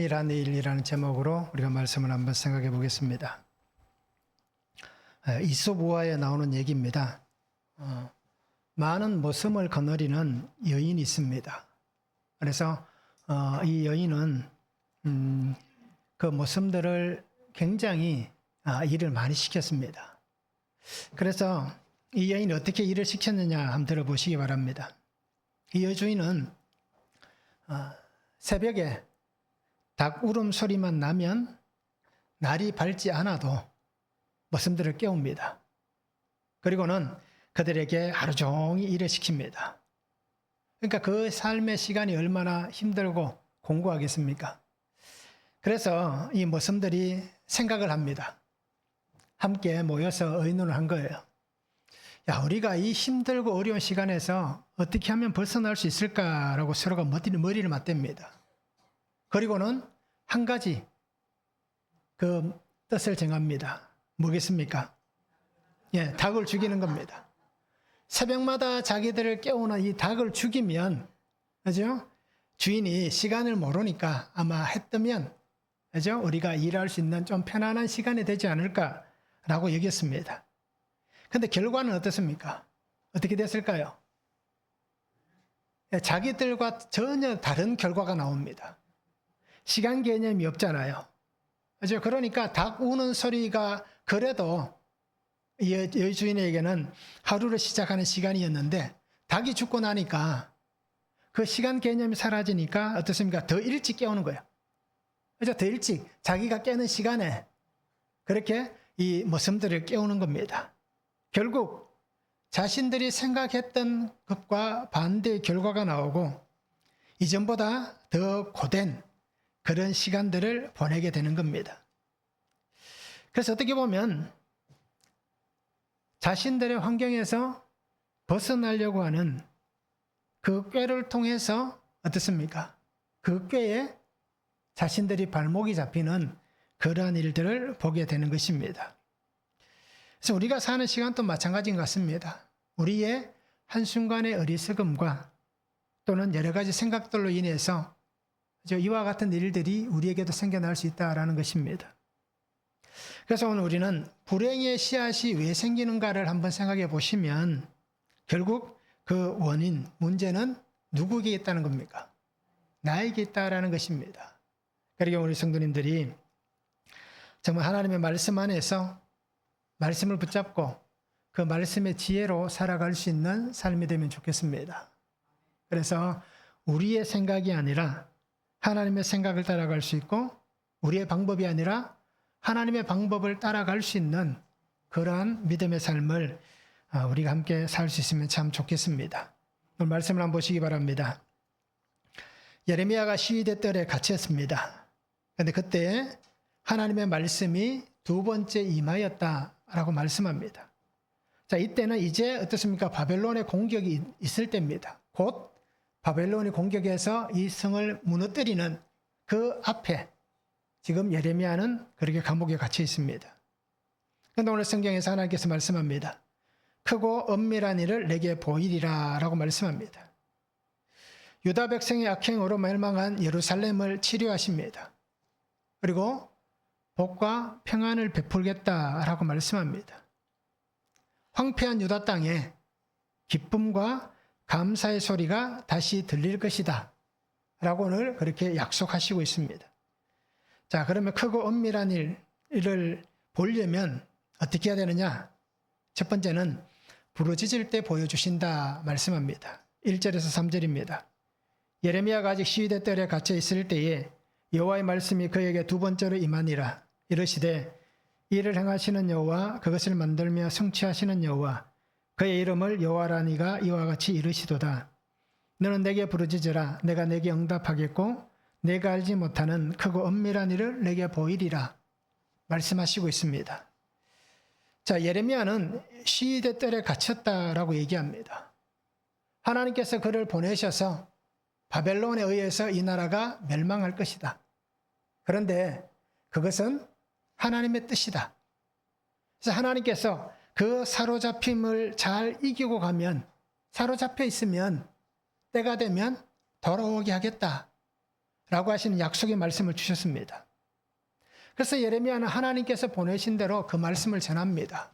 엄밀한 일이라는 제목으로 우리가 말씀을 한번 생각해 보겠습니다. 이솝우화에 나오는 얘기입니다. 많은 모섬을 거느리는 여인이 있습니다. 그래서 이 여인은 그 모섬들을 굉장히 일을 많이 시켰습니다. 그래서 이 여인이 어떻게 일을 시켰느냐 한번 들어보시기 바랍니다. 이 여주인은 새벽에 닭 울음소리만 나면 날이 밝지 않아도 모섬들을 깨웁니다. 그리고는 그들에게 하루 종일 일을 시킵니다. 그러니까 그 삶의 시간이 얼마나 힘들고 공고하겠습니까? 그래서 이 모섬들이 생각을 합니다. 함께 모여서 의논을 한 거예요. 야, 우리가 이 힘들고 어려운 시간에서 어떻게 하면 벗어날 수 있을까라고 서로가 머리를 맞댑니다. 그리고는 한 가지 그 뜻을 정합니다. 뭐겠습니까? 예, 닭을 죽이는 겁니다. 새벽마다 자기들을 깨우는 이 닭을 죽이면, 그죠? 주인이 시간을 모르니까 아마 해 뜨면, 그죠? 우리가 일할 수 있는 좀 편안한 시간이 되지 않을까라고 여겼습니다. 근데 결과는 어떻습니까? 어떻게 됐을까요? 자기들과 전혀 다른 결과가 나옵니다. 시간 개념이 없잖아요. 그죠? 그러니까 닭 우는 소리가 그래도 여주인에게는 하루를 시작하는 시간이었는데 닭이 죽고 나니까 그 시간 개념이 사라지니까 어떻습니까? 더 일찍 깨우는 거예요. 그죠? 더 일찍 자기가 깨는 시간에 그렇게 이 모섬들을 깨우는 겁니다. 결국 자신들이 생각했던 것과 반대의 결과가 나오고 이전보다 더 고된 그런 시간들을 보내게 되는 겁니다. 그래서 어떻게 보면 자신들의 환경에서 벗어나려고 하는 그 꾀를 통해서 어떻습니까? 그 꾀에 자신들이 발목이 잡히는 그러한 일들을 보게 되는 것입니다. 그래서 우리가 사는 시간도 마찬가지인 것 같습니다. 우리의 한순간의 어리석음과 또는 여러 가지 생각들로 인해서 이와 같은 일들이 우리에게도 생겨날 수 있다는 것입니다. 그래서 오늘 우리는 불행의 씨앗이 왜 생기는가를 한번 생각해 보시면 결국 그 원인, 문제는 누구에게 있다는 겁니까? 나에게 있다라는 것입니다. 그러니까 우리 성도님들이 정말 하나님의 말씀 안에서 말씀을 붙잡고 그 말씀의 지혜로 살아갈 수 있는 삶이 되면 좋겠습니다. 그래서 우리의 생각이 아니라 하나님의 생각을 따라갈 수 있고 우리의 방법이 아니라 하나님의 방법을 따라갈 수 있는 그러한 믿음의 삶을 우리가 함께 살 수 있으면 참 좋겠습니다. 오늘 말씀을 한번 보시기 바랍니다. 예레미야가 시위대 뜰에 갇혔습니다. 그런데 그때 하나님의 말씀이 두 번째 임하였다라고 말씀합니다. 자, 이때는 이제 어떻습니까? 바벨론의 공격이 있을 때입니다. 곧 바벨론이 공격해서 이 성을 무너뜨리는 그 앞에 지금 예레미야는 그렇게 감옥에 갇혀 있습니다. 그런데 오늘 성경에서 하나님께서 말씀합니다. 크고 엄밀한 일을 내게 보이리라 라고 말씀합니다. 유다 백성의 악행으로 멸망한 예루살렘을 치료하십니다. 그리고 복과 평안을 베풀겠다라고 말씀합니다. 황폐한 유다 땅에 기쁨과 감사의 소리가 다시 들릴 것이다 라고 오늘 그렇게 약속하시고 있습니다. 자, 그러면 크고 엄밀한 일을 보려면 어떻게 해야 되느냐? 첫 번째는 부르짖을 때 보여주신다 말씀합니다. 1절에서 3절입니다. 예레미야가 아직 시위대 뜰에 갇혀 있을 때에 여호와의 말씀이 그에게 두 번째로 임하니라. 이르시되 이를 행하시는 여호와 그것을 만들며 성취하시는 여호와 그의 이름을 여호와라니가 이와 같이 이르시도다. 너는 내게 부르짖으라. 내가 내게 응답하겠고 내가 알지 못하는 크고 엄밀한 일을 내게 보이리라 말씀하시고 있습니다. 자, 예레미야는 시위대 뜰에 갇혔다라고 얘기합니다. 하나님께서 그를 보내셔서 바벨론에 의해서 이 나라가 멸망할 것이다. 그런데 그것은 하나님의 뜻이다. 그래서 하나님께서 그 사로잡힘을 잘 이기고 가면, 사로잡혀 있으면 때가 되면 돌아오게 하겠다 라고 하시는 약속의 말씀을 주셨습니다. 그래서 예레미야는 하나님께서 보내신 대로 그 말씀을 전합니다.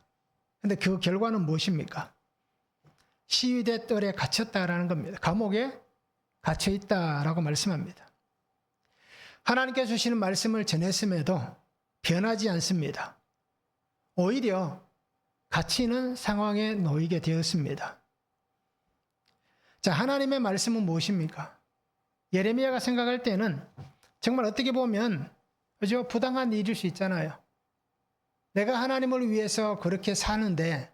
그런데 그 결과는 무엇입니까? 시위대 뜰에 갇혔다라는 겁니다. 감옥에 갇혀 있다라고 말씀합니다. 하나님께서 주시는 말씀을 전했음에도 변하지 않습니다. 오히려 갇히는 상황에 놓이게 되었습니다. 자, 하나님의 말씀은 무엇입니까? 예레미야가 생각할 때는 정말 어떻게 보면 그죠? 부당한 일일 수 있잖아요. 내가 하나님을 위해서 그렇게 사는데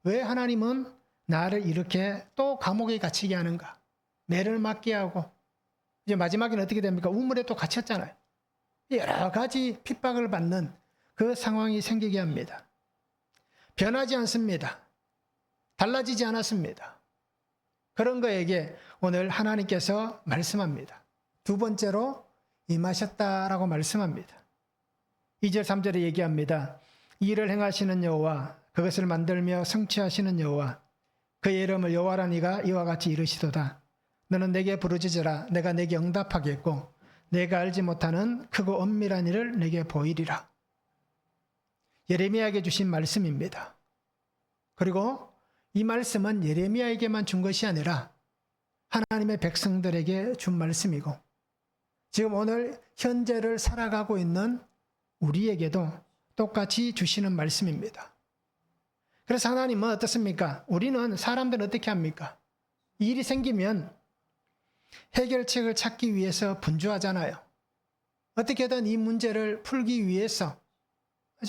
왜 하나님은 나를 이렇게 또 감옥에 갇히게 하는가? 매를 맞게 하고 이제 마지막에는 어떻게 됩니까? 우물에 또 갇혔잖아요. 여러 가지 핍박을 받는 그 상황이 생기게 합니다. 변하지 않습니다. 달라지지 않았습니다. 그런 거에게 오늘 하나님께서 말씀합니다. 두 번째로 임하셨다라고 말씀합니다. 2절 3절에 얘기합니다. 일을 행하시는 여호와, 그것을 만들며 성취하시는 여호와, 그의 이름을 여호와라니가 이와 같이 이르시도다. 너는 내게 부르짖으라. 내가 내게 응답하겠고 내가 알지 못하는 크고 엄밀한 일을 내게 보이리라. 예레미야에게 주신 말씀입니다. 그리고 이 말씀은 예레미야에게만 준 것이 아니라 하나님의 백성들에게 준 말씀이고 지금 오늘 현재를 살아가고 있는 우리에게도 똑같이 주시는 말씀입니다. 그래서 하나님은 어떻습니까? 우리는 사람들은 어떻게 합니까? 일이 생기면 해결책을 찾기 위해서 분주하잖아요. 어떻게든 이 문제를 풀기 위해서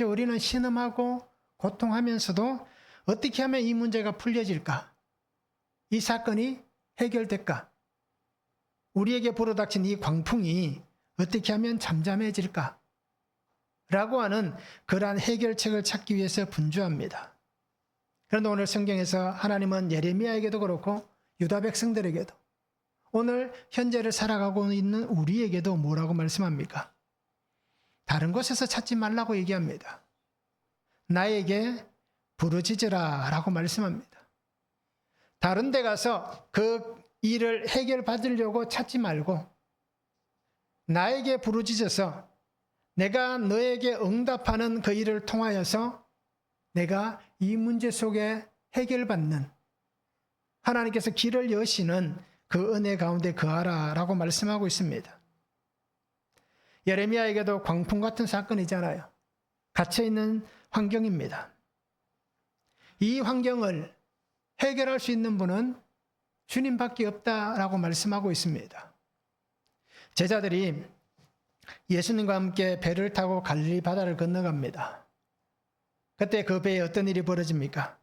우리는 신음하고 고통하면서도 어떻게 하면 이 문제가 풀려질까? 이 사건이 해결될까? 우리에게 불어닥친 이 광풍이 어떻게 하면 잠잠해질까? 라고 하는 그러한 해결책을 찾기 위해서 분주합니다. 그런데 오늘 성경에서 하나님은 예레미야에게도 그렇고 유다 백성들에게도 오늘 현재를 살아가고 있는 우리에게도 뭐라고 말씀합니까? 다른 곳에서 찾지 말라고 얘기합니다. 나에게 부르짖으라 라고 말씀합니다. 다른 데 가서 그 일을 해결받으려고 찾지 말고 나에게 부르짖어서 내가 너에게 응답하는 그 일을 통하여서 내가 이 문제 속에 해결받는 하나님께서 길을 여시는 그 은혜 가운데 거하라 라고 말씀하고 있습니다. 예레미야에게도 광풍 같은 사건이잖아요. 갇혀있는 환경입니다. 이 환경을 해결할 수 있는 분은 주님밖에 없다라고 말씀하고 있습니다. 제자들이 예수님과 함께 배를 타고 갈릴리 바다를 건너갑니다. 그때 그 배에 어떤 일이 벌어집니까?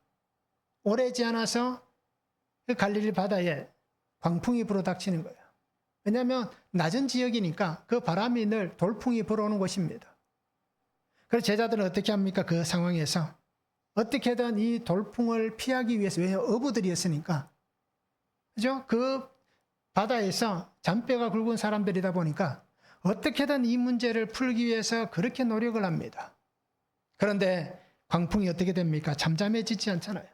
오래지 않아서 그 갈릴리 바다에 광풍이 불어닥치는 거예요. 왜냐하면 낮은 지역이니까 그 바람이 늘 돌풍이 불어오는 곳입니다. 그래서 제자들은 어떻게 합니까? 그 상황에서 어떻게든 이 돌풍을 피하기 위해서, 왜냐하면 어부들이었으니까 그죠? 그 바다에서 잔뼈가 굵은 사람들이다 보니까 어떻게든 이 문제를 풀기 위해서 그렇게 노력을 합니다. 그런데 광풍이 어떻게 됩니까? 잠잠해지지 않잖아요.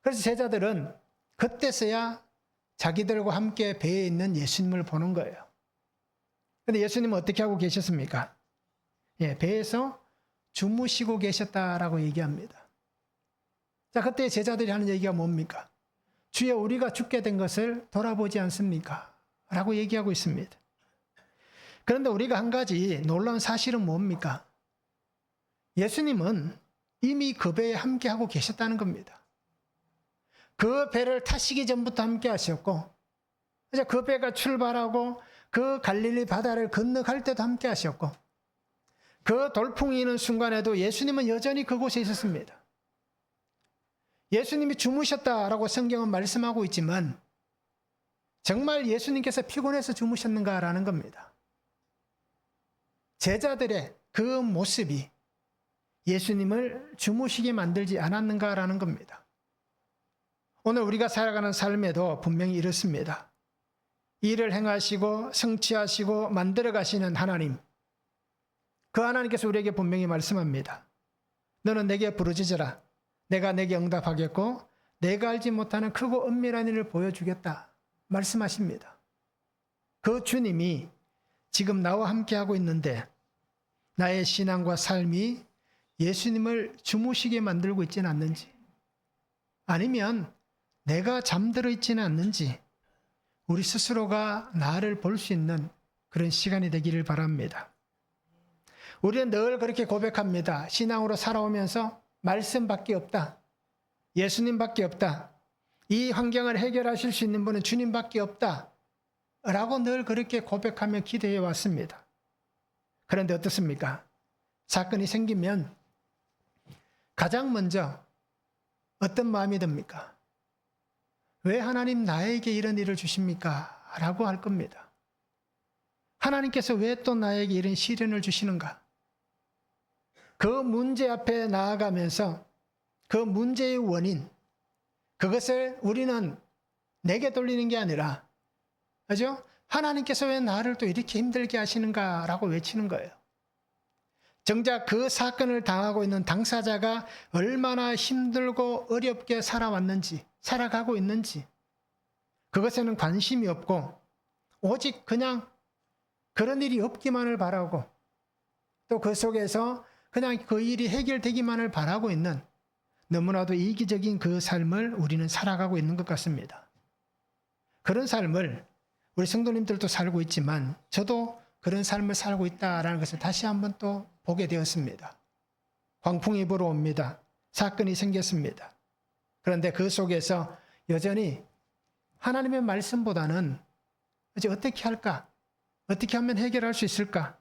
그래서 제자들은 그때서야 자기들과 함께 배에 있는 예수님을 보는 거예요. 그런데 예수님은 어떻게 하고 계셨습니까? 배에서 주무시고 계셨다라고 얘기합니다. 자, 그때 제자들이 하는 얘기가 뭡니까? 주여, 우리가 죽게 된 것을 돌아보지 않습니까? 라고 얘기하고 있습니다. 그런데 우리가 한 가지 놀라운 사실은 뭡니까? 예수님은 이미 그 배에 함께 하고 계셨다는 겁니다. 그 배를 타시기 전부터 함께 하셨고, 그 배가 출발하고 그 갈릴리 바다를 건너갈 때도 함께 하셨고, 그 돌풍이 있는 순간에도 예수님은 여전히 그곳에 있었습니다. 예수님이 주무셨다라고 성경은 말씀하고 있지만 정말 예수님께서 피곤해서 주무셨는가라는 겁니다. 제자들의 그 모습이 예수님을 주무시게 만들지 않았는가라는 겁니다. 오늘 우리가 살아가는 삶에도 분명히 이렇습니다. 일을 행하시고 성취하시고 만들어 가시는 하나님, 그 하나님께서 우리에게 분명히 말씀합니다. 너는 내게 부르짖으라. 내가 내게 응답하겠고 내가 알지 못하는 크고 은밀한 일을 보여주겠다 말씀하십니다. 그 주님이 지금 나와 함께하고 있는데 나의 신앙과 삶이 예수님을 주무시게 만들고 있지는 않는지, 아니면 내가 잠들어 있지는 않는지 우리 스스로가 나를 볼 수 있는 그런 시간이 되기를 바랍니다. 우리는 늘 그렇게 고백합니다. 신앙으로 살아오면서 말씀밖에 없다. 예수님밖에 없다. 이 환경을 해결하실 수 있는 분은 주님밖에 없다. 라고 늘 그렇게 고백하며 기도해 왔습니다. 그런데 어떻습니까? 사건이 생기면 가장 먼저 어떤 마음이 듭니까? 왜 하나님 나에게 이런 일을 주십니까? 라고 할 겁니다. 하나님께서 왜 또 나에게 이런 시련을 주시는가? 그 문제 앞에 나아가면서 그 문제의 원인, 그것을 우리는 내게 돌리는 게 아니라, 그죠? 하나님께서 왜 나를 또 이렇게 힘들게 하시는가라고 외치는 거예요. 정작 그 사건을 당하고 있는 당사자가 얼마나 힘들고 어렵게 살아왔는지, 살아가고 있는지, 그것에는 관심이 없고 오직 그냥 그런 일이 없기만을 바라고, 또 그 속에서 그냥 그 일이 해결되기만을 바라고 있는 너무나도 이기적인 그 삶을 우리는 살아가고 있는 것 같습니다. 그런 삶을 우리 성도님들도 살고 있지만 저도 그런 삶을 살고 있다라는 것을 다시 한번 또 보게 되었습니다. 광풍이 불어옵니다. 사건이 생겼습니다. 그런데 그 속에서 여전히 하나님의 말씀보다는 이제 어떻게 할까? 어떻게 하면 해결할 수 있을까?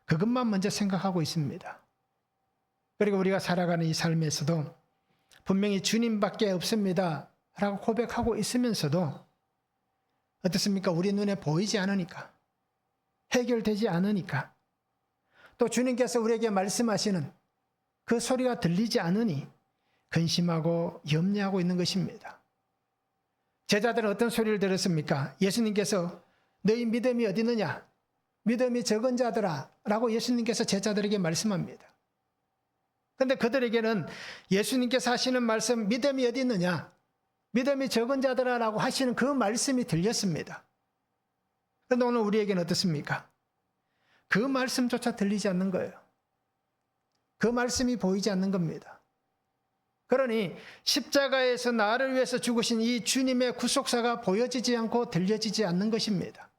그것만 먼저 생각하고 있습니다. 그리고 우리가 살아가는 이 삶에서도 분명히 주님밖에 없습니다 라고 고백하고 있으면서도 어떻습니까? 우리 눈에 보이지 않으니까, 해결되지 않으니까, 또 주님께서 우리에게 말씀하시는 그 소리가 들리지 않으니 근심하고 염려하고 있는 것입니다. 제자들은 어떤 소리를 들었습니까? 예수님께서 너희 믿음이 어디 있느냐? 믿음이 적은 자들아 라고 예수님께서 제자들에게 말씀합니다. 그런데 그들에게는 예수님께서 하시는 말씀, 믿음이 어디 있느냐? 믿음이 적은 자들아 라고 하시는 그 말씀이 들렸습니다. 그런데 오늘 우리에게는 어떻습니까? 그 말씀조차 들리지 않는 거예요. 그 말씀이 보이지 않는 겁니다. 그러니 십자가에서 나를 위해서 죽으신 이 주님의 구속사가 보여지지 않고 들려지지 않는 것입니다.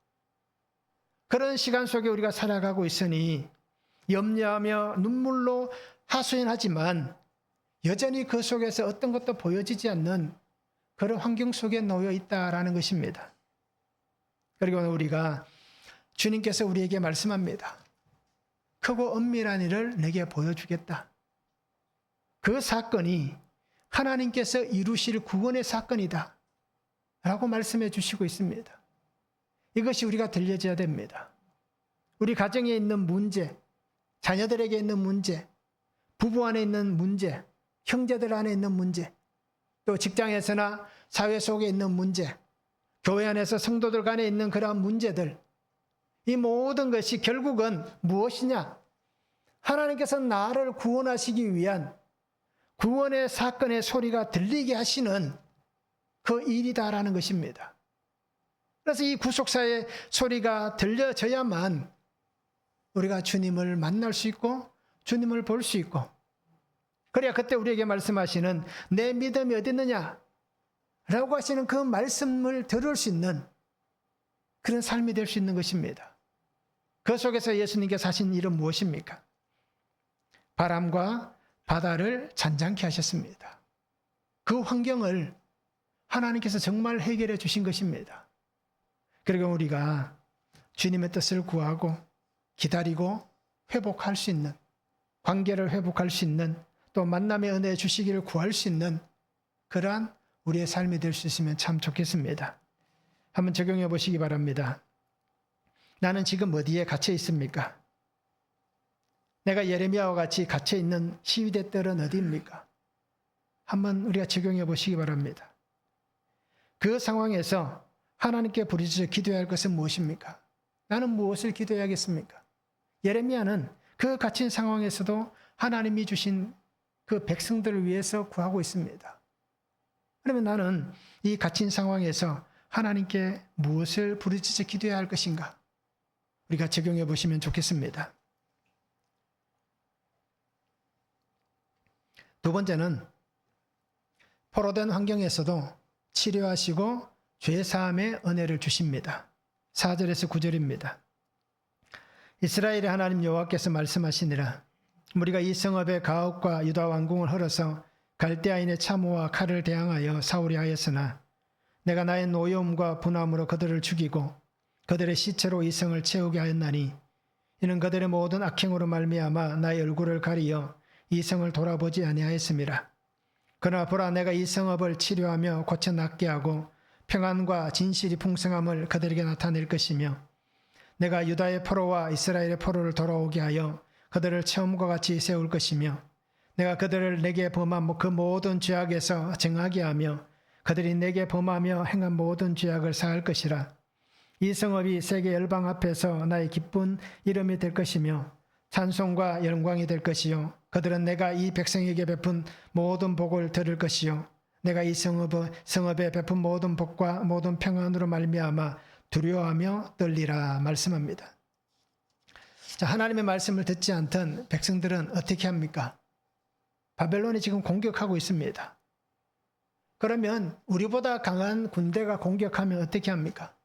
그런 시간 속에 우리가 살아가고 있으니 염려하며 눈물로 하소연하지만 여전히 그 속에서 어떤 것도 보여지지 않는 그런 환경 속에 놓여 있다라는 것입니다. 그리고 우리가 주님께서 우리에게 말씀합니다. 크고 엄밀한 일을 내게 보여주겠다. 그 사건이 하나님께서 이루실 구원의 사건이다 라고 말씀해 주시고 있습니다. 이것이 우리가 들려져야 됩니다. 우리 가정에 있는 문제, 자녀들에게 있는 문제, 부부 안에 있는 문제, 형제들 안에 있는 문제, 또 직장에서나 사회 속에 있는 문제, 교회 안에서 성도들 간에 있는 그러한 문제들, 이 모든 것이 결국은 무엇이냐? 하나님께서 나를 구원하시기 위한 구원의 사건의 소리가 들리게 하시는 그 일이다라는 것입니다. 그래서 이 구속사의 소리가 들려져야만 우리가 주님을 만날 수 있고 주님을 볼 수 있고, 그래야 그때 우리에게 말씀하시는 내 믿음이 어디 있느냐 라고 하시는 그 말씀을 들을 수 있는 그런 삶이 될 수 있는 것입니다. 그 속에서 예수님께서 하신 일은 무엇입니까? 바람과 바다를 잔잔케 하셨습니다. 그 환경을 하나님께서 정말 해결해 주신 것입니다. 그리고 우리가 주님의 뜻을 구하고 기다리고 회복할 수 있는, 관계를 회복할 수 있는, 또 만남의 은혜 주시기를 구할 수 있는 그러한 우리의 삶이 될 수 있으면 참 좋겠습니다. 한번 적용해 보시기 바랍니다. 나는 지금 어디에 갇혀 있습니까? 내가 예레미야와 같이 갇혀 있는 시위대 뜰은 어디입니까? 한번 우리가 적용해 보시기 바랍니다. 그 상황에서 하나님께 부르짖어 기도해야 할 것은 무엇입니까? 나는 무엇을 기도해야겠습니까? 예레미야는 그 갇힌 상황에서도 하나님이 주신 그 백성들을 위해서 구하고 있습니다. 그러면 나는 이 갇힌 상황에서 하나님께 무엇을 부르짖어 기도해야 할 것인가? 우리가 적용해 보시면 좋겠습니다. 두 번째는 포로된 환경에서도 치료하시고 죄사함의 은혜를 주십니다. 4절에서 9절입니다. 이스라엘의 하나님 여호와께서 말씀하시니라. 우리가 이 성읍의 가옥과 유다 왕궁을 헐어서 갈대아인의 참호와 칼을 대항하여 사울이 하였으나 내가 나의 노여움과 분함으로 그들을 죽이고 그들의 시체로 이 성을 채우게 하였나니 이는 그들의 모든 악행으로 말미암아 나의 얼굴을 가리어 이 성을 돌아보지 아니하였음이라. 그러나 보라, 내가 이 성읍을 치료하며 고쳐 낫게 하고 평안과 진실이 풍성함을 그들에게 나타낼 것이며 내가 유다의 포로와 이스라엘의 포로를 돌아오게 하여 그들을 처음과 같이 세울 것이며 내가 그들을 내게 범한 그 모든 죄악에서 정하게 하며 그들이 내게 범하며 행한 모든 죄악을 사할 것이라. 이 성읍이 세계 열방 앞에서 나의 기쁜 이름이 될 것이며 찬송과 영광이 될 것이요 그들은 내가 이 백성에게 베푼 모든 복을 들을 것이요 내가 이 성읍에 베푼 모든 복과 모든 평안으로 말미암아 두려워하며 떨리라 말씀합니다. 자, 하나님의 말씀을 듣지 않던 백성들은 어떻게 합니까? 바벨론이 지금 공격하고 있습니다. 그러면 우리보다 강한 군대가 공격하면 어떻게 합니까?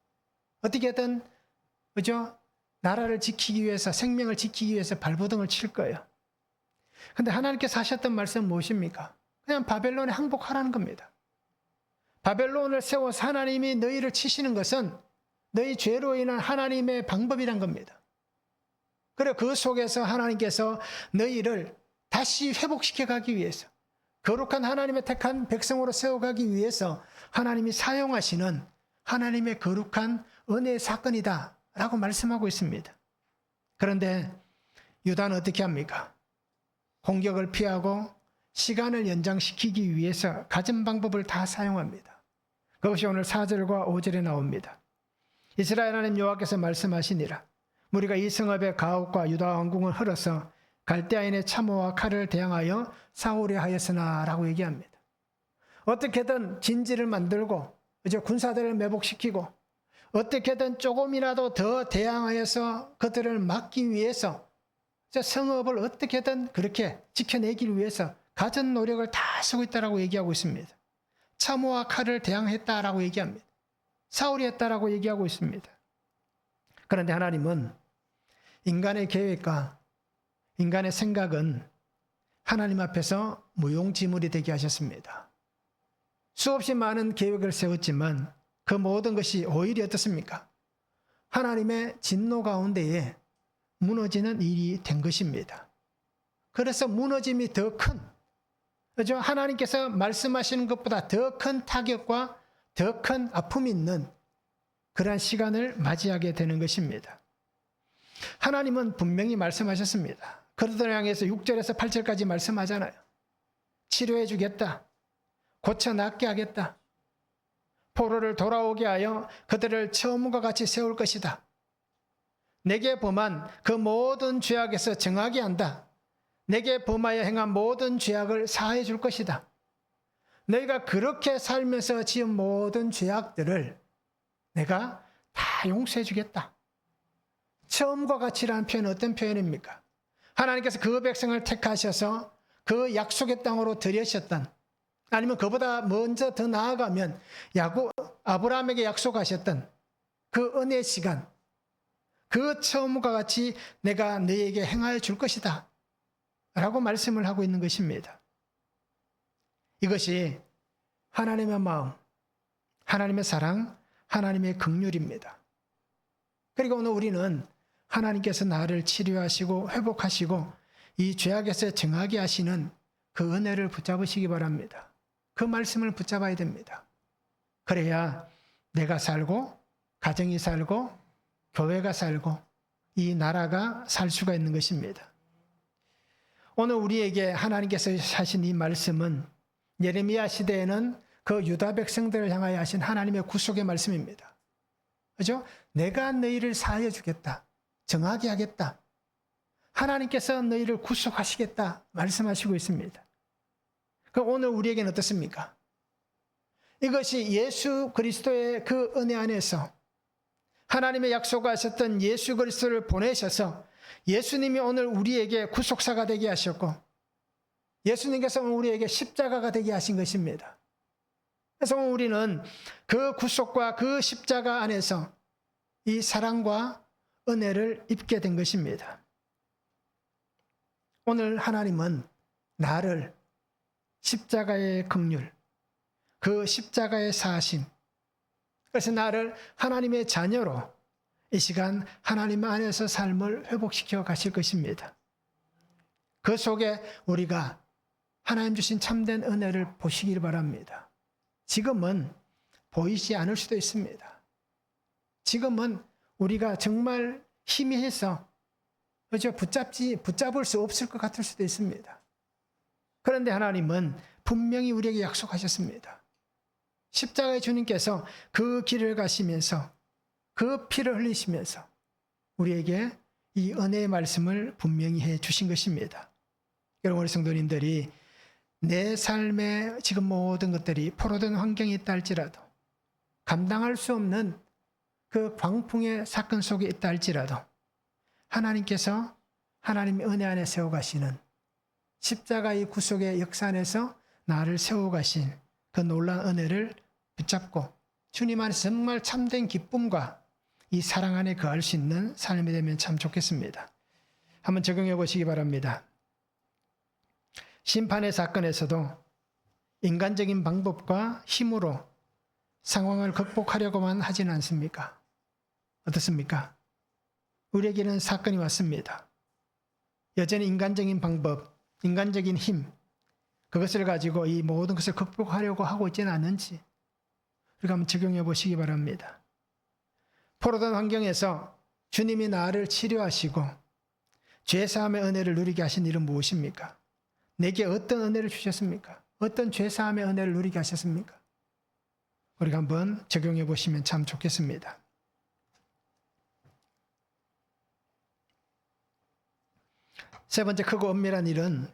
어떻게든 그죠? 나라를 지키기 위해서, 생명을 지키기 위해서 발버둥을 칠 거예요. 근데 하나님께서 하셨던 말씀은 무엇입니까? 그냥 바벨론에 항복하라는 겁니다. 바벨론을 세워서 하나님이 너희를 치시는 것은 너희 죄로 인한 하나님의 방법이란 겁니다. 그리고 그 속에서 하나님께서 너희를 다시 회복시켜 가기 위해서, 거룩한 하나님의 택한 백성으로 세워가기 위해서 하나님이 사용하시는 하나님의 거룩한 은혜의 사건이다 라고 말씀하고 있습니다. 그런데 유다는 어떻게 합니까? 공격을 피하고 시간을 연장시키기 위해서 가진 방법을 다 사용합니다. 그것이 오늘 4절과 5절에 나옵니다. 이스라엘 하나님 여호와께서 말씀하시니라. 우리가 이 성읍의 가옥과 유다 왕궁을 헐어서 갈대아인의 참호와 칼을 대항하여 사울이 하였으나 라고 얘기합니다. 어떻게든 진지를 만들고 이제 군사들을 매복시키고 어떻게든 조금이라도 더 대항하여서 그들을 막기 위해서 성읍을 어떻게든 그렇게 지켜내기 위해서 가진 노력을 다 쓰고 있다라고 얘기하고 있습니다. 참호와 칼을 대항했다라고 얘기합니다. 사울이 했다라고 얘기하고 있습니다. 그런데 하나님은 인간의 계획과 인간의 생각은 하나님 앞에서 무용지물이 되게 하셨습니다. 수없이 많은 계획을 세웠지만 그 모든 것이 오히려 어떻습니까? 하나님의 진노 가운데에 무너지는 일이 된 것입니다. 그래서 무너짐이 더 큰, 그죠? 하나님께서 말씀하시는 것보다 더 큰 타격과 더 큰 아픔이 있는 그러한 시간을 맞이하게 되는 것입니다. 하나님은 분명히 말씀하셨습니다. 그들을 향해서 6절에서 8절까지 말씀하잖아요. 치료해 주겠다. 고쳐 낫게 하겠다. 포로를 돌아오게 하여 그들을 처음과 같이 세울 것이다. 내게 범한 그 모든 죄악에서 정하게 한다. 내게 범하여 행한 모든 죄악을 사해 줄 것이다. 너희가 그렇게 살면서 지은 모든 죄악들을 내가 다 용서해 주겠다. 처음과 같이라는 표현은 어떤 표현입니까? 하나님께서 그 백성을 택하셔서 그 약속의 땅으로 들여셨던, 아니면 그보다 먼저 더 나아가면 아브라함에게 약속하셨던 그 은혜의 시간, 그 처음과 같이 내가 너희에게 행하여 줄 것이다 라고 말씀을 하고 있는 것입니다. 이것이 하나님의 마음, 하나님의 사랑, 하나님의 긍휼입니다. 그리고 오늘 우리는 하나님께서 나를 치료하시고 회복하시고 이 죄악에서 정하게 하시는 그 은혜를 붙잡으시기 바랍니다. 그 말씀을 붙잡아야 됩니다. 그래야 내가 살고, 가정이 살고, 교회가 살고, 이 나라가 살 수가 있는 것입니다. 오늘 우리에게 하나님께서 하신 이 말씀은 예레미야 시대에는 그 유다 백성들을 향하여 하신 하나님의 구속의 말씀입니다. 그죠? 내가 너희를 사하여 주겠다. 정하게 하겠다. 하나님께서 너희를 구속하시겠다 말씀하시고 있습니다. 그럼 오늘 우리에게는 어떻습니까? 이것이 예수 그리스도의 그 은혜 안에서 하나님의 약속하셨던 예수 그리스도를 보내셔서 예수님이 오늘 우리에게 구속사가 되게 하셨고 예수님께서 오늘 우리에게 십자가가 되게 하신 것입니다. 그래서 오늘 우리는 그 구속과 그 십자가 안에서 이 사랑과 은혜를 입게 된 것입니다. 오늘 하나님은 나를 십자가의 긍휼, 그 십자가의 사하심, 그래서 나를 하나님의 자녀로 이 시간 하나님 안에서 삶을 회복시켜 가실 것입니다. 그 속에 우리가 하나님 주신 참된 은혜를 보시길 바랍니다. 지금은 보이지 않을 수도 있습니다. 지금은 우리가 정말 희미해서 붙잡을 수 없을 것 같을 수도 있습니다. 그런데 하나님은 분명히 우리에게 약속하셨습니다. 십자가의 주님께서 그 길을 가시면서 그 피를 흘리시면서 우리에게 이 은혜의 말씀을 분명히 해 주신 것입니다. 여러분, 우리 성도님들이 내 삶에 지금 모든 것들이 포로된 환경이 있다 할지라도 감당할 수 없는 그 광풍의 사건 속에 있다 할지라도 하나님께서 하나님의 은혜 안에 세워가시는 십자가의 구속의 역사 안에서 나를 세워가신 그 놀라운 은혜를 붙잡고 주님 안에서 정말 참된 기쁨과 이 사랑 안에 거할 수 있는 삶이 되면 참 좋겠습니다. 한번 적용해 보시기 바랍니다. 심판의 사건에서도 인간적인 방법과 힘으로 상황을 극복하려고만 하지는 않습니까? 어떻습니까? 우리에게는 사건이 왔습니다. 여전히 인간적인 방법, 인간적인 힘, 그것을 가지고 이 모든 것을 극복하려고 하고 있지는 않은지 우리가 한번 적용해 보시기 바랍니다. 포로된 환경에서 주님이 나를 치료하시고 죄사함의 은혜를 누리게 하신 일은 무엇입니까? 내게 어떤 은혜를 주셨습니까? 어떤 죄사함의 은혜를 누리게 하셨습니까? 우리가 한번 적용해 보시면 참 좋겠습니다. 세 번째 크고 엄밀한 일은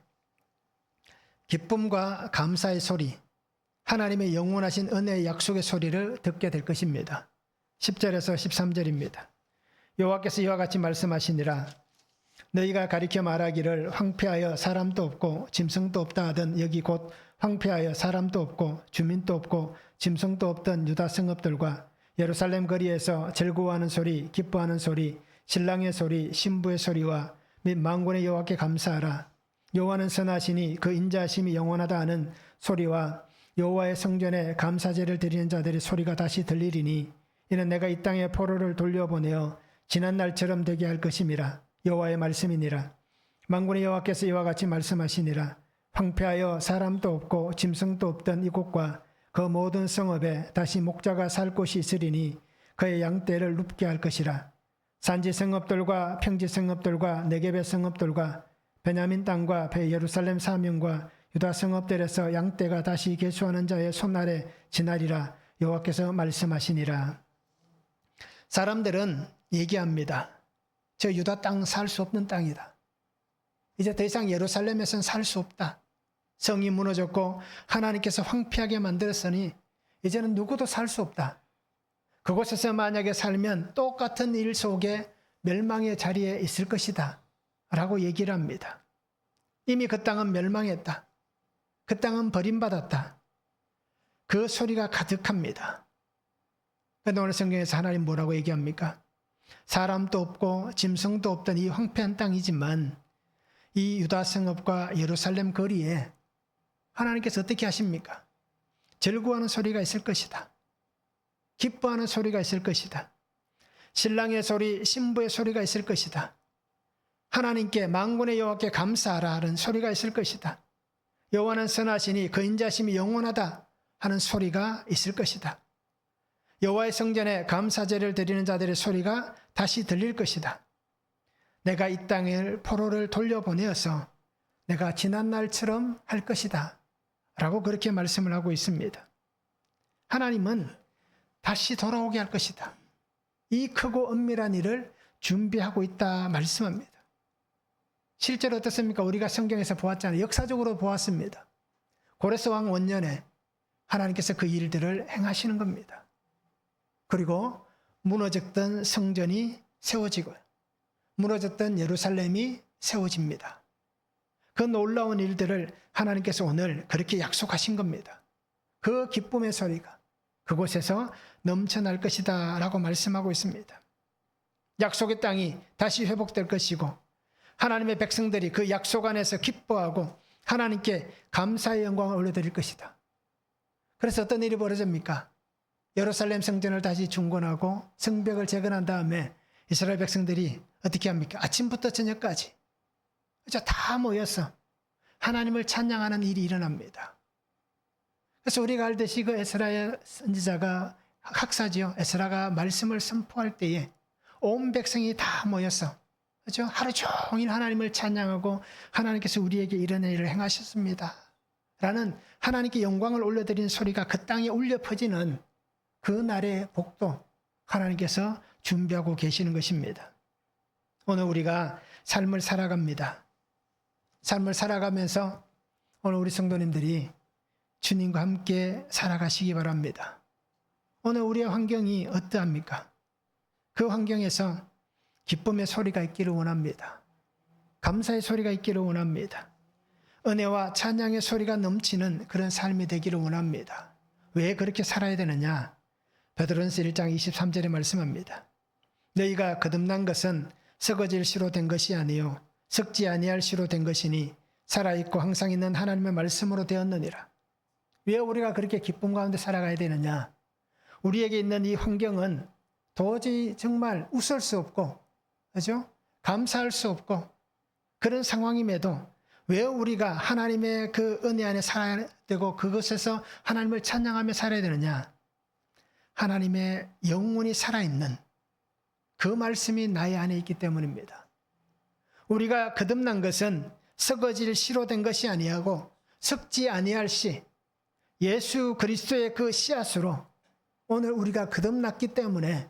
기쁨과 감사의 소리, 하나님의 영원하신 은혜의 약속의 소리를 듣게 될 것입니다. 10절에서 13절입니다. 여호와께서 이와 같이 말씀하시니라. 너희가 가리켜 말하기를 황폐하여 사람도 없고 짐승도 없다 하던 여기 곧 황폐하여 사람도 없고 주민도 없고 짐승도 없던 유다 성읍들과 예루살렘 거리에서 즐거워하는 소리, 기뻐하는 소리, 신랑의 소리, 신부의 소리와 및 만군의 여호와께 감사하라. 여호와는 선하시니 그 인자하심이 영원하다 하는 소리와 여호와의 성전에 감사제를 드리는 자들의 소리가 다시 들리리니 이는 내가 이 땅에 포로를 돌려보내어 지난 날처럼 되게 할 것임이라. 여호와의 말씀이니라. 만군의 여호와께서 이와 같이 말씀하시니라. 황폐하여 사람도 없고 짐승도 없던 이곳과 그 모든 성읍에 다시 목자가 살 곳이 있으리니 그의 양떼를 눕게 할 것이라. 산지 성읍들과 평지 성읍들과 네겝의 성읍들과 베냐민 땅과 예루살렘 사명과 유다 성읍들에서 양떼가 다시 계수하는 자의 손아래 지나리라. 여호와께서 말씀하시니라. 사람들은 얘기합니다. 저 유다 땅 살 수 없는 땅이다. 이제 더 이상 예루살렘에서는 살 수 없다. 성이 무너졌고 하나님께서 황폐하게 만들었으니 이제는 누구도 살 수 없다. 그곳에서 만약에 살면 똑같은 일 속에 멸망의 자리에 있을 것이다 라고 얘기를 합니다. 이미 그 땅은 멸망했다. 그 땅은 버림받았다. 그 소리가 가득합니다. 그런데 오늘 성경에서 하나님 뭐라고 얘기합니까? 사람도 없고 짐승도 없던 이 황폐한 땅이지만 이 유다 성읍과 예루살렘 거리에 하나님께서 어떻게 하십니까? 즐거워하는 소리가 있을 것이다. 기뻐하는 소리가 있을 것이다. 신랑의 소리, 신부의 소리가 있을 것이다. 하나님께 만군의 여호와께 감사하라 하는 소리가 있을 것이다. 여호와는 선하시니 그 인자심이 영원하다 하는 소리가 있을 것이다. 여호와의 성전에 감사제를 드리는 자들의 소리가 다시 들릴 것이다. 내가 이 땅을 포로를 돌려보내어서 내가 지난 날처럼 할 것이다 라고 그렇게 말씀을 하고 있습니다. 하나님은 다시 돌아오게 할 것이다. 이 크고 은밀한 일을 준비하고 있다 말씀합니다. 실제로 어떻습니까? 우리가 성경에서 보았잖아요. 역사적으로 보았습니다. 고레스 왕 원년에 하나님께서 그 일들을 행하시는 겁니다. 그리고 무너졌던 성전이 세워지고 무너졌던 예루살렘이 세워집니다. 그 놀라운 일들을 하나님께서 오늘 그렇게 약속하신 겁니다. 그 기쁨의 소리가 그곳에서 넘쳐날 것이다 라고 말씀하고 있습니다. 약속의 땅이 다시 회복될 것이고 하나님의 백성들이 그 약속 안에서 기뻐하고 하나님께 감사의 영광을 올려드릴 것이다. 그래서 어떤 일이 벌어집니까? 예루살렘 성전을 다시 중건하고 성벽을 재건한 다음에 이스라엘 백성들이 어떻게 합니까? 아침부터 저녁까지 다 모여서 하나님을 찬양하는 일이 일어납니다. 그래서 우리가 알듯이 그 에스라의 선지자가 학사지요. 에스라가 말씀을 선포할 때에 온 백성이 다 모여서 그렇죠? 하루 종일 하나님을 찬양하고 하나님께서 우리에게 이런 일을 행하셨습니다 라는 하나님께 영광을 올려드리는 소리가 그 땅에 울려 퍼지는 그 날의 복도 하나님께서 준비하고 계시는 것입니다. 오늘 우리가 삶을 살아갑니다. 삶을 살아가면서 오늘 우리 성도님들이 주님과 함께 살아가시기 바랍니다. 오늘 우리의 환경이 어떠합니까? 그 환경에서 기쁨의 소리가 있기를 원합니다. 감사의 소리가 있기를 원합니다. 은혜와 찬양의 소리가 넘치는 그런 삶이 되기를 원합니다. 왜 그렇게 살아야 되느냐? 베드로전서 1장 23절에 말씀합니다. 너희가 거듭난 것은 썩어질 씨로 된 것이 아니요 썩지 아니할 씨로 된 것이니 살아있고 항상 있는 하나님의 말씀으로 되었느니라. 왜 우리가 그렇게 기쁨 가운데 살아가야 되느냐? 우리에게 있는 이 환경은 도저히 정말 웃을 수 없고 그렇죠? 감사할 수 없고 그런 상황임에도 왜 우리가 하나님의 그 은혜 안에 살아야 되고 그것에서 하나님을 찬양하며 살아야 되느냐? 하나님의 영원히 살아있는 그 말씀이 나의 안에 있기 때문입니다. 우리가 거듭난 것은 썩어질 씨로 된 것이 아니하고 썩지 아니할 씨, 예수 그리스도의 그 씨앗으로 오늘 우리가 거듭났기 때문에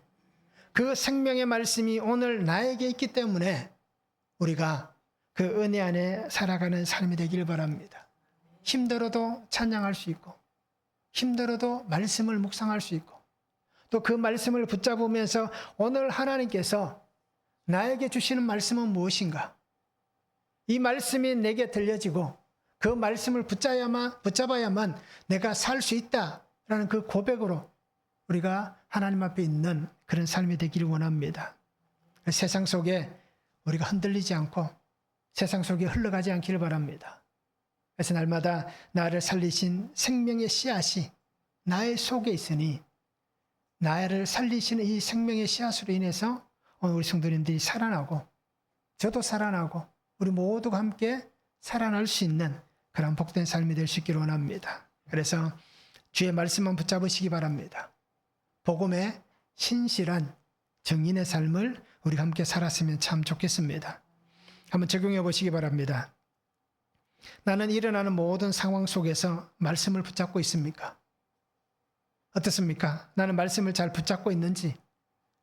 그 생명의 말씀이 오늘 나에게 있기 때문에 우리가 그 은혜 안에 살아가는 삶이 되길 바랍니다. 힘들어도 찬양할 수 있고 힘들어도 말씀을 묵상할 수 있고 또 그 말씀을 붙잡으면서 오늘 하나님께서 나에게 주시는 말씀은 무엇인가? 이 말씀이 내게 들려지고 그 말씀을 붙잡아야만 내가 살 수 있다라는 그 고백으로 우리가 하나님 앞에 있는 그런 삶이 되기를 원합니다. 세상 속에 우리가 흔들리지 않고 세상 속에 흘러가지 않기를 바랍니다. 그래서 날마다 나를 살리신 생명의 씨앗이 나의 속에 있으니 나를 살리시는 이 생명의 씨앗으로 인해서 오늘 우리 성도님들이 살아나고 저도 살아나고 우리 모두가 함께 살아날 수 있는 그런 복된 삶이 될 수 있기를 원합니다. 그래서 주의 말씀만 붙잡으시기 바랍니다. 복음의 신실한 정인의 삶을 우리가 함께 살았으면 참 좋겠습니다. 한번 적용해 보시기 바랍니다. 나는 일어나는 모든 상황 속에서 말씀을 붙잡고 있습니까? 어떻습니까? 나는 말씀을 잘 붙잡고 있는지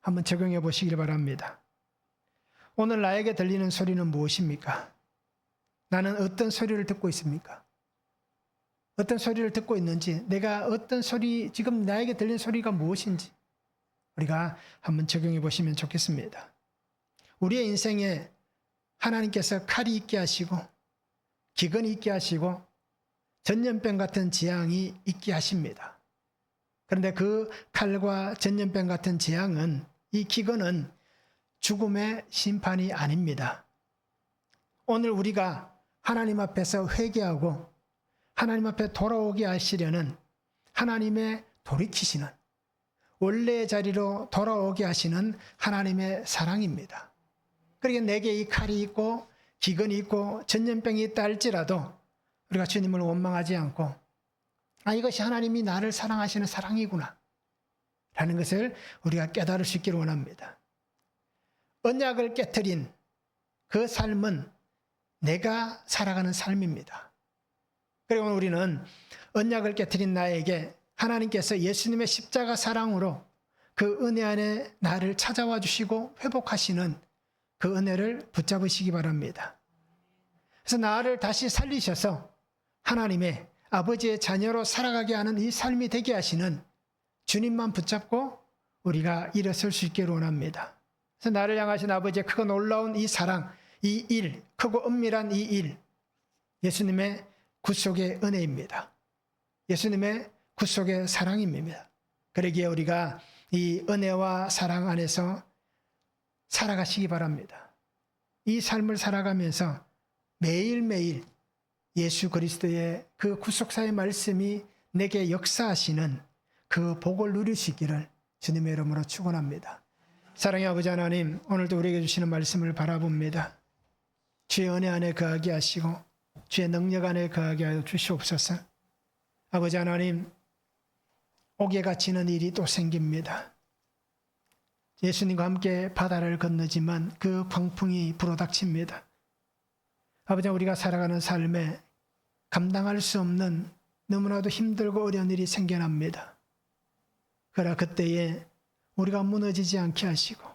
한번 적용해 보시길 바랍니다. 오늘 나에게 들리는 소리는 무엇입니까? 나는 어떤 소리를 듣고 있습니까? 어떤 소리를 듣고 있는지, 내가 어떤 소리, 지금 나에게 들리는 소리가 무엇인지 우리가 한번 적용해 보시면 좋겠습니다. 우리의 인생에 하나님께서 칼이 있게 하시고 기근이 있게 하시고 전염병 같은 재앙이 있게 하십니다. 그런데 그 칼과 전염병 같은 재앙은, 이 기근은 죽음의 심판이 아닙니다. 오늘 우리가 하나님 앞에서 회개하고 하나님 앞에 돌아오게 하시려는 하나님의 돌이키시는 원래의 자리로 돌아오게 하시는 하나님의 사랑입니다. 그러니까 내게 이 칼이 있고 기근이 있고 전염병이 있다 할지라도 우리가 주님을 원망하지 않고 이것이 하나님이 나를 사랑하시는 사랑이구나 라는 것을 우리가 깨달을 수 있기를 원합니다. 언약을 깨트린 그 삶은 내가 살아가는 삶입니다. 그리고 우리는 언약을 깨트린 나에게 하나님께서 예수님의 십자가 사랑으로 그 은혜 안에 나를 찾아와 주시고 회복하시는 그 은혜를 붙잡으시기 바랍니다. 그래서 나를 다시 살리셔서 하나님의 아버지의 자녀로 살아가게 하는 이 삶이 되게 하시는 주님만 붙잡고 우리가 일어설 수 있기를 원합니다. 그래서 나를 향하신 아버지의 크고 놀라운 이 사랑, 이 일, 크고 은밀한 이 일, 예수님의 구속의 은혜입니다. 예수님의 구속의 사랑입니다. 그러기에 우리가 이 은혜와 사랑 안에서 살아가시기 바랍니다. 이 삶을 살아가면서 매일매일 예수 그리스도의 그 구속사의 말씀이 내게 역사하시는 그 복을 누리시기를 주님의 이름으로 축원합니다. 사랑의 아버지 하나님, 오늘도 우리에게 주시는 말씀을 바라봅니다. 주의 은혜 안에 거하게 하시고 주의 능력 안에 거하게 하여 주시옵소서. 아버지 하나님, 옥에 갇히는 일이 또 생깁니다. 예수님과 함께 바다를 건너지만 그 광풍이 불어닥칩니다. 아버지, 우리가 살아가는 삶에 감당할 수 없는 너무나도 힘들고 어려운 일이 생겨납니다. 그러나 그때에 우리가 무너지지 않게 하시고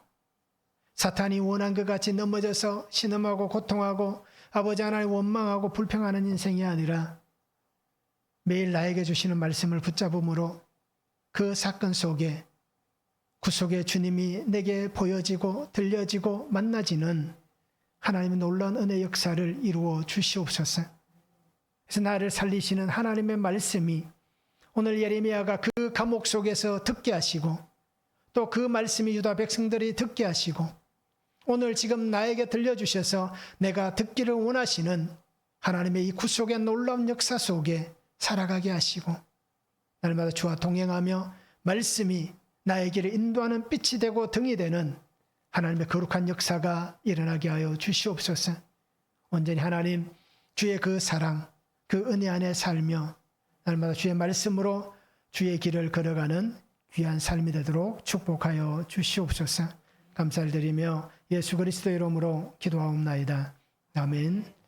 사탄이 원한 것 같이 넘어져서 신음하고 고통하고 아버지 하나님 원망하고 불평하는 인생이 아니라 매일 나에게 주시는 말씀을 붙잡음으로 그 사건 속에 구속의 주님이 내게 보여지고 들려지고 만나지는 하나님의 놀라운 은혜 역사를 이루어 주시옵소서. 그래서 나를 살리시는 하나님의 말씀이 오늘 예레미야가 그 감옥 속에서 듣게 하시고 또 그 말씀이 유다 백성들이 듣게 하시고 오늘 지금 나에게 들려주셔서 내가 듣기를 원하시는 하나님의 이 구속의 놀라운 역사 속에 살아가게 하시고 날마다 주와 동행하며 말씀이 나의 길을 인도하는 빛이 되고 등이 되는 하나님의 거룩한 역사가 일어나게 하여 주시옵소서. 온전히 하나님 주의 그 사랑, 그 은혜 안에 살며 날마다 주의 말씀으로 주의 길을 걸어가는 귀한 삶이 되도록 축복하여 주시옵소서. 감사를 드리며 예수 그리스도의 이름으로 기도하옵나이다. 아멘.